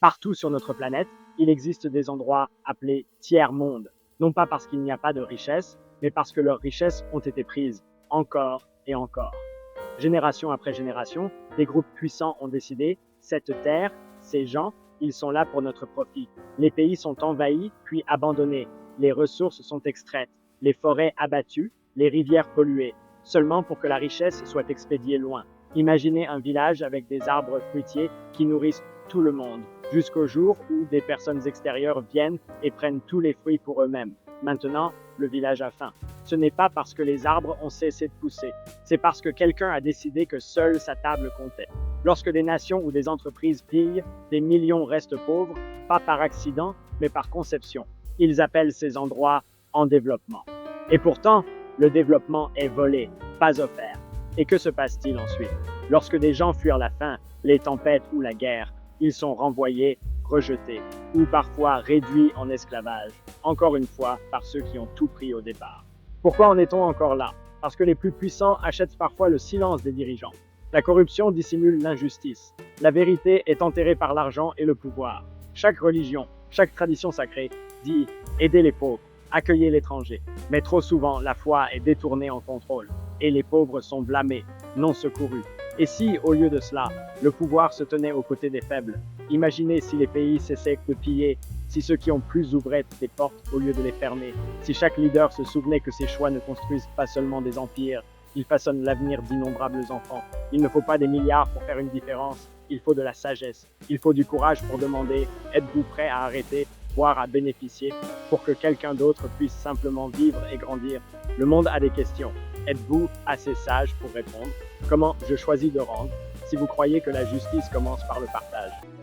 Partout sur notre planète, il existe des endroits appelés tiers-monde, non pas parce qu'il n'y a pas de richesse, mais parce que leurs richesses ont été prises encore et encore. Génération après génération, des groupes puissants ont décidé, cette terre, ces gens, ils sont là pour notre profit. Les pays sont envahis, puis abandonnés. Les ressources sont extraites, les forêts abattues, les rivières polluées, seulement pour que la richesse soit expédiée loin. Imaginez un village avec des arbres fruitiers qui nourrissent tout le monde, jusqu'au jour où des personnes extérieures viennent et prennent tous les fruits pour eux-mêmes. Maintenant, le village a faim. Ce n'est pas parce que les arbres ont cessé de pousser, c'est parce que quelqu'un a décidé que seule sa table comptait. Lorsque des nations ou des entreprises pillent, des millions restent pauvres, pas par accident, mais par conception. Ils appellent ces endroits en développement. Et pourtant, le développement est volé, pas offert. Et que se passe-t-il ensuite? Lorsque des gens fuirent la faim, les tempêtes ou la guerre, ils sont renvoyés, rejetés, ou parfois réduits en esclavage, encore une fois par ceux qui ont tout pris au départ. Pourquoi en est-on encore là? Parce que les plus puissants achètent parfois le silence des dirigeants. La corruption dissimule l'injustice. La vérité est enterrée par l'argent et le pouvoir. Chaque religion, chaque tradition sacrée dit « aidez les pauvres, accueillez l'étranger ». Mais trop souvent, la foi est détournée en contrôle, et les pauvres sont blâmés, non secourus. Et si, au lieu de cela, le pouvoir se tenait aux côtés des faibles? Imaginez si les pays cessaient de piller, si ceux qui ont plus ouvraient les portes au lieu de les fermer, si chaque leader se souvenait que ses choix ne construisent pas seulement des empires, ils façonnent l'avenir d'innombrables enfants. Il ne faut pas des milliards pour faire une différence, il faut de la sagesse. Il faut du courage pour demander « êtes-vous prêt à arrêter, voire à bénéficier, pour que quelqu'un d'autre puisse simplement vivre et grandir ?» Le monde a des questions. Êtes-vous assez sage pour répondre? Comment je choisis de rendre? Si vous croyez que la justice commence par le partage.